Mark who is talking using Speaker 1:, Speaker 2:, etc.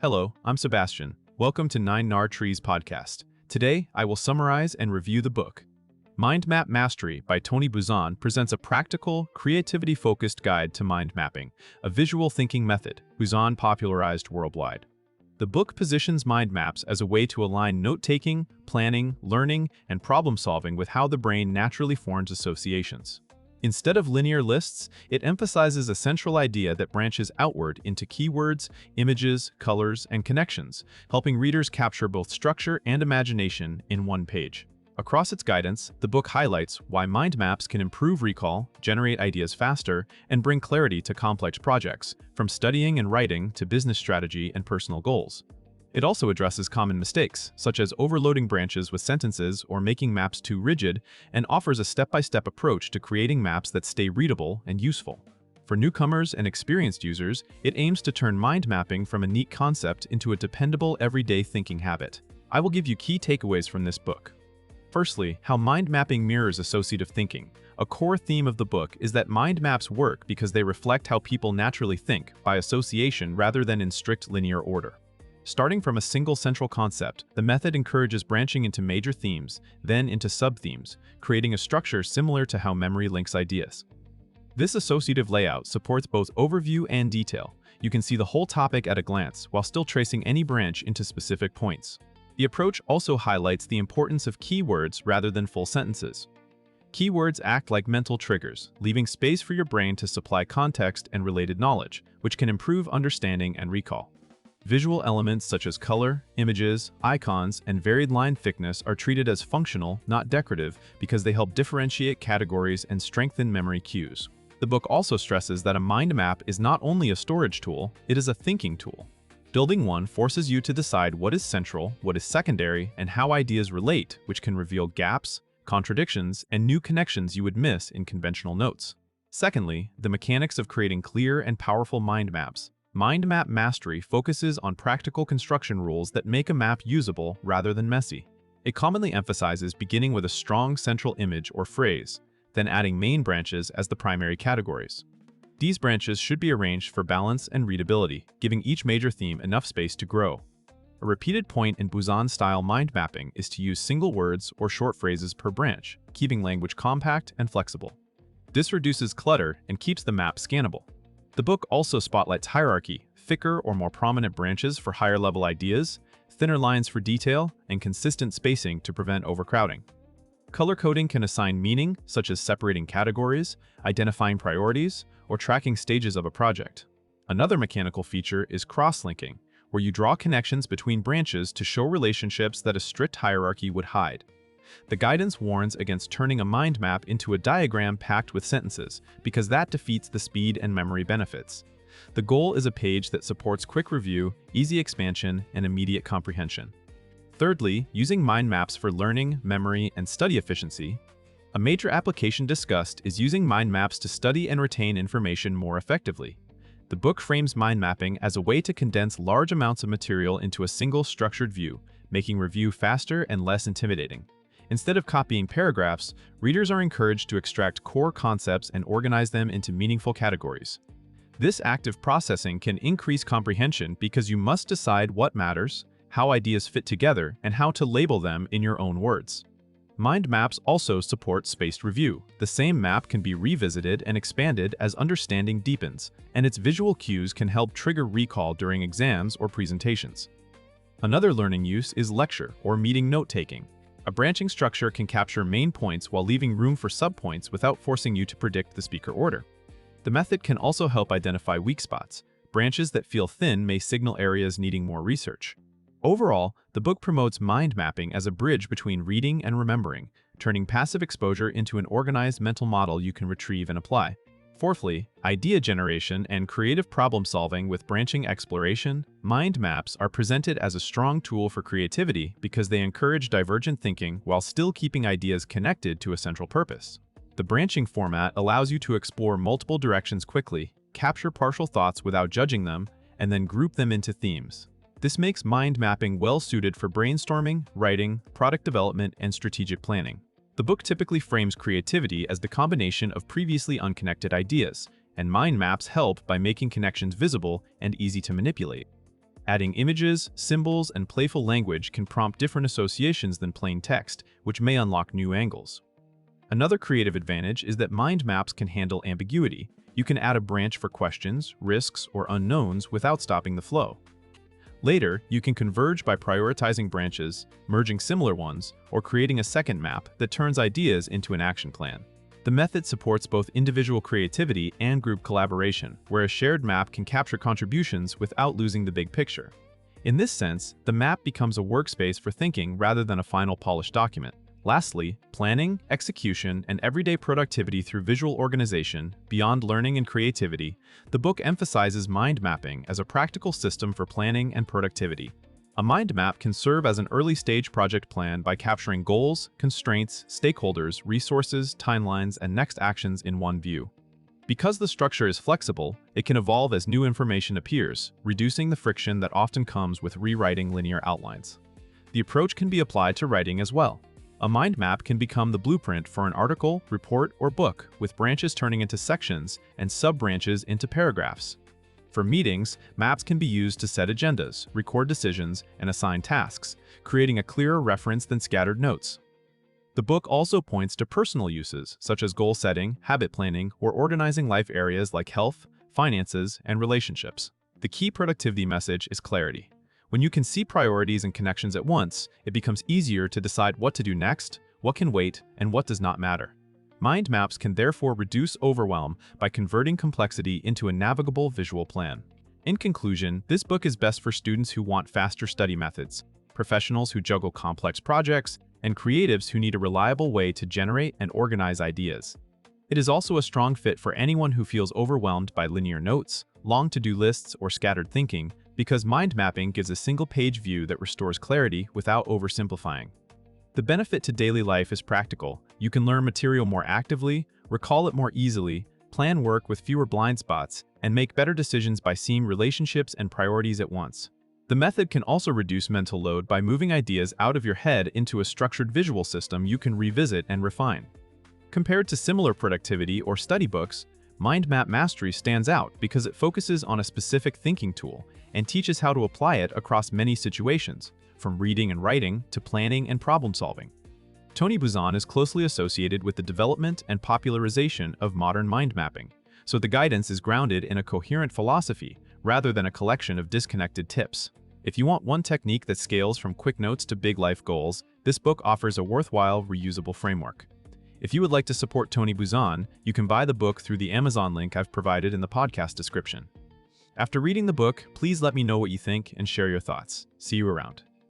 Speaker 1: Hello, I'm Sebastian. Welcome to 9 Trees podcast. Today, I will summarize and review the book. Mind Map Mastery by Tony Buzan presents a practical, creativity-focused guide to mind mapping, a visual thinking method Buzan popularized worldwide. The book positions mind maps as a way to align note-taking, planning, learning, and problem-solving with how the brain naturally forms associations. Instead of linear lists, it emphasizes a central idea that branches outward into keywords, images, colors, and connections, helping readers capture both structure and imagination in one page. Across its guidance, the book highlights why mind maps can improve recall, generate ideas faster, and bring clarity to complex projects, from studying and writing to business strategy and personal goals. It also addresses common mistakes, such as overloading branches with sentences or making maps too rigid, and offers a step-by-step approach to creating maps that stay readable and useful. For newcomers and experienced users, it aims to turn mind mapping from a neat concept into a dependable everyday thinking habit. I will give you key takeaways from this book. Firstly, how mind mapping mirrors associative thinking. A core theme of the book is that mind maps work because they reflect how people naturally think, by association rather than in strict linear order. Starting from a single central concept, the method encourages branching into major themes, then into sub-themes, creating a structure similar to how memory links ideas. This associative layout supports both overview and detail. You can see the whole topic at a glance, while still tracing any branch into specific points. The approach also highlights the importance of keywords rather than full sentences. Keywords act like mental triggers, leaving space for your brain to supply context and related knowledge, which can improve understanding and recall. Visual elements such as color, images, icons, and varied line thickness are treated as functional, not decorative, because they help differentiate categories and strengthen memory cues. The book also stresses that a mind map is not only a storage tool, it is a thinking tool. Building one forces you to decide what is central, what is secondary, and how ideas relate, which can reveal gaps, contradictions, and new connections you would miss in conventional notes. Secondly, the mechanics of creating clear and powerful mind maps. Mind Map Mastery focuses on practical construction rules that make a map usable rather than messy. It commonly emphasizes beginning with a strong central image or phrase, then adding main branches as the primary categories. These branches should be arranged for balance and readability, giving each major theme enough space to grow. A repeated point in Buzan-style mind mapping is to use single words or short phrases per branch, keeping language compact and flexible. This reduces clutter and keeps the map scannable. The book also spotlights hierarchy, thicker or more prominent branches for higher-level ideas, thinner lines for detail, and consistent spacing to prevent overcrowding. Color coding can assign meaning, such as separating categories, identifying priorities, or tracking stages of a project. Another mechanical feature is cross-linking, where you draw connections between branches to show relationships that a strict hierarchy would hide. The guidance warns against turning a mind map into a diagram packed with sentences, because that defeats the speed and memory benefits. The goal is a page that supports quick review, easy expansion, and immediate comprehension. Thirdly, using mind maps for learning, memory, and study efficiency. A major application discussed is using mind maps to study and retain information more effectively. The book frames mind mapping as a way to condense large amounts of material into a single structured view, making review faster and less intimidating. Instead of copying paragraphs, readers are encouraged to extract core concepts and organize them into meaningful categories. This active processing can increase comprehension because you must decide what matters, how ideas fit together, and how to label them in your own words. Mind maps also support spaced review. The same map can be revisited and expanded as understanding deepens, and its visual cues can help trigger recall during exams or presentations. Another learning use is lecture or meeting note-taking. A branching structure can capture main points while leaving room for subpoints without forcing you to predict the speaker order. The method can also help identify weak spots. Branches that feel thin may signal areas needing more research. Overall, the book promotes mind mapping as a bridge between reading and remembering, turning passive exposure into an organized mental model you can retrieve and apply. Fourthly, idea generation and creative problem-solving with branching exploration. Mind maps are presented as a strong tool for creativity because they encourage divergent thinking while still keeping ideas connected to a central purpose. The branching format allows you to explore multiple directions quickly, capture partial thoughts without judging them, and then group them into themes. This makes mind mapping well-suited for brainstorming, writing, product development, and strategic planning. The book typically frames creativity as the combination of previously unconnected ideas, and mind maps help by making connections visible and easy to manipulate. Adding images, symbols, and playful language can prompt different associations than plain text, which may unlock new angles. Another creative advantage is that mind maps can handle ambiguity. You can add a branch for questions, risks, or unknowns without stopping the flow. Later, you can converge by prioritizing branches, merging similar ones, or creating a second map that turns ideas into an action plan. The method supports both individual creativity and group collaboration, where a shared map can capture contributions without losing the big picture. In this sense, the map becomes a workspace for thinking rather than a final polished document. Lastly, planning, execution, and everyday productivity through visual organization, beyond learning and creativity, the book emphasizes mind mapping as a practical system for planning and productivity. A mind map can serve as an early-stage project plan by capturing goals, constraints, stakeholders, resources, timelines, and next actions in one view. Because the structure is flexible, it can evolve as new information appears, reducing the friction that often comes with rewriting linear outlines. The approach can be applied to writing as well. A mind map can become the blueprint for an article, report, or book, with branches turning into sections and sub-branches into paragraphs. For meetings, maps can be used to set agendas, record decisions, and assign tasks, creating a clearer reference than scattered notes. The book also points to personal uses, such as goal setting, habit planning, or organizing life areas like health, finances, and relationships. The key productivity message is clarity. When you can see priorities and connections at once, it becomes easier to decide what to do next, what can wait, and what does not matter. Mind maps can therefore reduce overwhelm by converting complexity into a navigable visual plan. In conclusion, this book is best for students who want faster study methods, professionals who juggle complex projects, and creatives who need a reliable way to generate and organize ideas. It is also a strong fit for anyone who feels overwhelmed by linear notes, long to-do lists, or scattered thinking, because mind mapping gives a single-page view that restores clarity without oversimplifying. The benefit to daily life is practical. You can learn material more actively, recall it more easily, plan work with fewer blind spots, and make better decisions by seeing relationships and priorities at once. The method can also reduce mental load by moving ideas out of your head into a structured visual system you can revisit and refine. Compared to similar productivity or study books, Mind Map Mastery stands out because it focuses on a specific thinking tool and teaches how to apply it across many situations, from reading and writing to planning and problem-solving. Tony Buzan is closely associated with the development and popularization of modern mind mapping, so the guidance is grounded in a coherent philosophy rather than a collection of disconnected tips. If you want one technique that scales from quick notes to big life goals, this book offers a worthwhile, reusable framework. If you would like to support Tony Buzan, you can buy the book through the Amazon link I've provided in the podcast description. After reading the book, please let me know what you think and share your thoughts. See you around.